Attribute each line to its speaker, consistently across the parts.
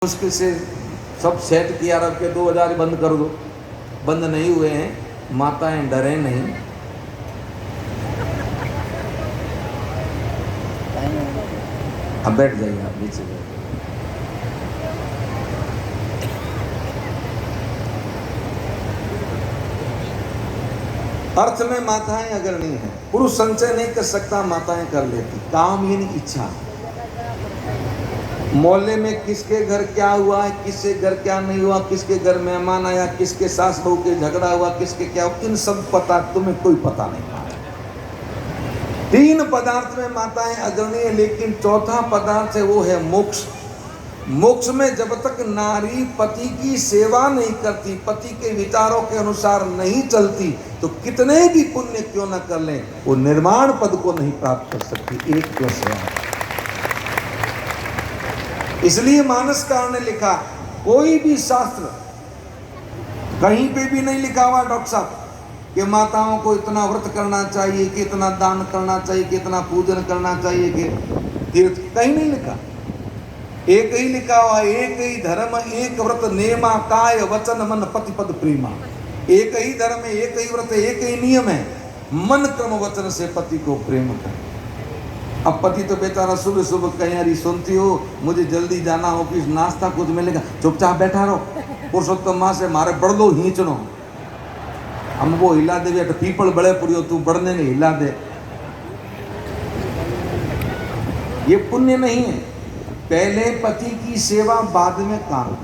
Speaker 1: मुश्किल से सब सेट किया, रब के 2000 बंद कर दो, बंद नहीं हुए हैं। माताएं डरे नहीं। अब बैठ जाइए, आप नीचे जाइए। अर्थ में माताएं अग्रणी हैं। पुरुष संचय नहीं कर सकता, माताएं कर लेती। काम यानी इच्छा। मोहल्ले में किसके घर क्या हुआ है, किसके घर क्या नहीं हुआ, किसके घर मेहमान आया, किसके सास बहू के झगड़ा हुआ, किसके क्या हुआ, इन सब पता तुम्हें कोई पता नहीं। 3 पदार्थ में माताएं अग्रणी है, लेकिन चौथा पदार्थ है वो है मोक्ष। मोक्ष में जब तक नारी पति की सेवा नहीं करती, पति के विचारों के अनुसार नहीं चलती, तो कितने भी पुण्य क्यों न कर ले, वो निर्माण पद को नहीं प्राप्त कर सकती। 1+1। इसलिए मानसकार ने लिखा, कोई भी शास्त्र कहीं पे भी नहीं लिखा हुआ डॉक्टर साहब कि माताओं को इतना व्रत करना चाहिए, कि इतना दान करना चाहिए, कि इतना पूजन करना चाहिए, कि तीर्थ, कहीं नहीं लिखा। एक ही लिखा हुआ, एक ही धर्म एक व्रत नेमा काय वचन मन पति पद प्रेमा। एक ही धर्म है, एक ही व्रत, एक ही नियम है, मन क्रम वचन से पति को प्रेम कर। अब पति तो बेचारा सुबह सुबह कहीं, अरे सुनती हो मुझे जल्दी जाना ऑफिस, नाश्ता कुछ मिलेगा, चुपचाप बैठा रहो, पुरुषोत्तम माँ से मारे बढ़ दो हींचनो, हम वो हिला दे, तो पीपल बड़े पुरियो तू बढ़ने नहीं हिला दे। ये पुण्य नहीं है। पहले पति की सेवा, बाद में काम।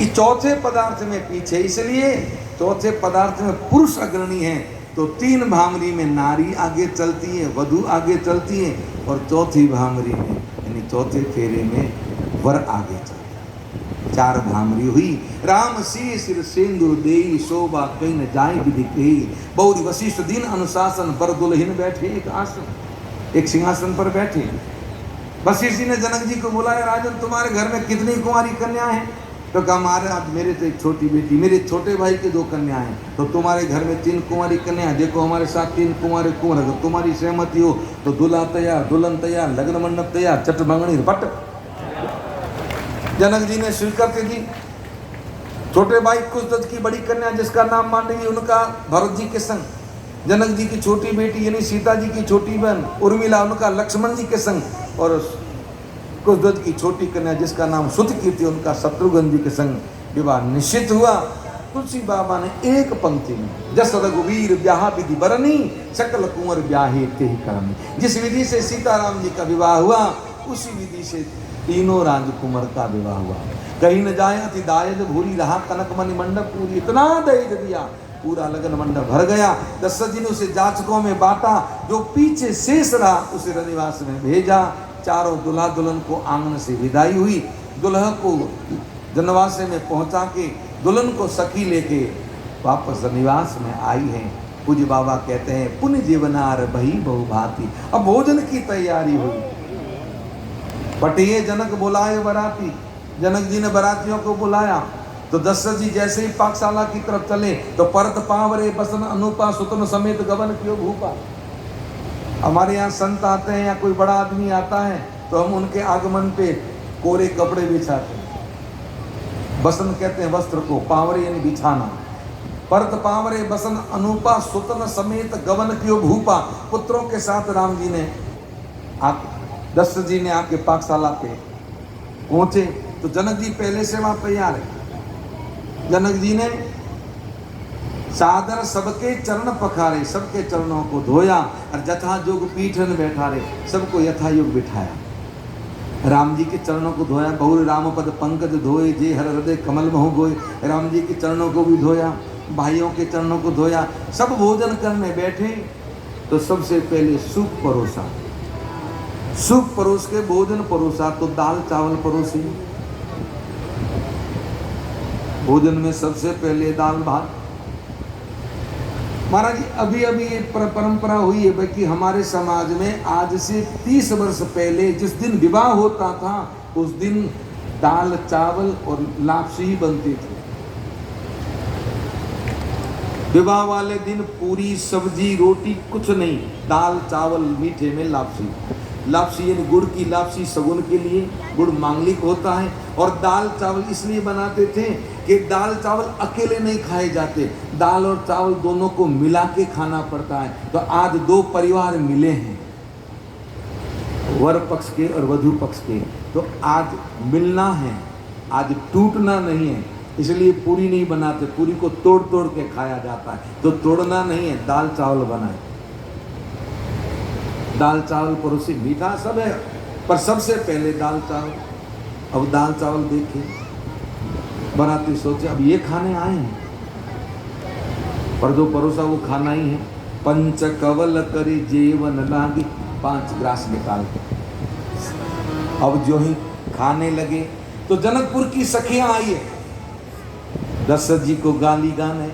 Speaker 1: इस चौथे पदार्थ में पीछे, इसलिए चौथे पदार्थ में पुरुष अग्रणी है, तो 3 भामरी में नारी आगे चलती है, वधू आगे चलती है, और चौथी भामरी में यानी चौथे फेरे में वर आगे चलता है। 4 भामरी हुई। राम सी सिर सेंदुर देई, शोभा कहीं न जाए विधि कही। बहुरी वशिष्ठ दिन अनुशासन, पर दुल्हन बैठे एक आसन, एक सिंहासन पर बैठे। वशिष्ठ जी ने जनक जी को बुलाया, राजन तुम्हारे घर में कितनी कुंवारी कन्या है? तो कहा महाराज मेरे तो एक छोटी बेटी, मेरे छोटे भाई की 2 कन्या हैं, तो तुम्हारे घर में 3 कुंवारी कन्या है। देखो हमारे साथ 3 कुंवारे कुंवर, अगर तुम्हारी सहमति हो तो दूल्हा तैयार, दुल्हन तैयार, लग्न मंडप तैयार, चट मंगनी पट। जनक जी ने स्वीकृति दी। छोटे भाई कुशध्वज की बड़ी कन्या जिसका नाम मांडवी, उनका भरत जी के संग। जनक जी की छोटी बेटी यानी सीता जी की छोटी बहन उर्मिला, उनका लक्ष्मण जी के संग। और कुशध्वज की छोटी कन्या जिसका नाम सुतकीर्ति, उनका शत्रुघ्न जी के संग विवाह निश्चित हुआ। तुलसी बाबा ने एक पंक्ति में, जस रघुवीर ब्याह विधि बरनी, सकल कुंवर ब्याहे ते ही करनी। जिस विधि से सीताराम जी का विवाह हुआ, उसी विधि से तीनों राजकुमार का विवाह हुआ। कहीं न जाए अति दायज भूरी, रहा कनक मणि मंडप पूरी। इतना दहेज दिया, पूरा लगन मंडप भर गया। दशरथ जी ने उसे जाचकों में बांटा, जो पीछे शेष रहा उसे रनिवास में भेजा। चारों दुल्हा दुल्हन को आंगन से विदाई हुई। दुल्हा को जनवासे में पहुंचा के दुल्हन को सखी लेके वापस निवास में आई है। पूज्य बाबा कहते हैं, पुण्य जीवनार भई बहु भांति। अब भोजन की तैयारी हुई। पटिए जनक बुलाए बराती। जनक जी ने बरातियों को बुलाया, तो दशरथ जी जैसे ही पाकशाला की तरफ चले, तो परत पावरे बसन अनुपा, सुतन समेत गवन क्यों भूपा। हमारे यहाँ संत आते हैं या कोई बड़ा आदमी आता है, तो हम उनके आगमन पे कोरे कपड़े बिछाते हैं। बसन कहते हैं वस्त्र को, पावरे यानी बिछाना। परत पावरे बसन अनुपा, सुतन समेत गवन क्यों भूपा। पुत्रों के साथ राम जी ने दशरथ जी ने आके पाकशाला पे पहुंचे, तो जनक जी पहले से वहां तैयार है। जनक जी ने सादर सबके चरण पखारे, सबके चरणों को धोया, और जथा जोग पीठन बैठा रहे, सबको यथा योग बिठाया। राम जी के चरणों को धोया। बहु राम पद पंकज धोए, जे हर हृदय कमल महु गोए। राम जी के चरणों को भी धोया, भाइयों के चरणों को धोया। सब भोजन करने बैठे, तो सबसे पहले सूप परोसा। सूप परोस के भोजन परोसा, तो दाल चावल परोसी। भोजन में सबसे पहले दाल भात। महाराज अभी अभी ये परंपरा हुई है भाई कि हमारे समाज में आज से 30 वर्ष पहले जिस दिन विवाह होता था, उस दिन दाल चावल और लापसी ही बनती थी। विवाह वाले दिन पूरी सब्जी रोटी कुछ नहीं, दाल चावल मीठे में लापसी। लापसी यानी गुड़ की लापसी सगुन के लिए, गुड़ मांगलिक होता है। और दाल चावल इसलिए बनाते थे कि दाल चावल अकेले नहीं खाए जाते, दाल और चावल दोनों को मिला के खाना पड़ता है। तो आज दो परिवार मिले हैं, वर पक्ष के और वधु पक्ष के, तो आज मिलना है, आज टूटना नहीं है, इसलिए पूरी नहीं बनाते, पूरी को तोड़ तोड़ के खाया जाता है। तो तोड़ना नहीं है, दाल चावल बनाए, दाल चावल परोसी, मीठा सब है पर सबसे पहले दाल चावल। अब दाल चावल देखे, बनाते सोचे अब ये खाने आए हैं, पर जो परोसा वो खाना ही है। पंच कवल करे जेवन लागे, 5 ग्रास निकाल के अब जो ही खाने लगे तो जनकपुर की सखियां आई है, दशरथ जी को गाली गाने,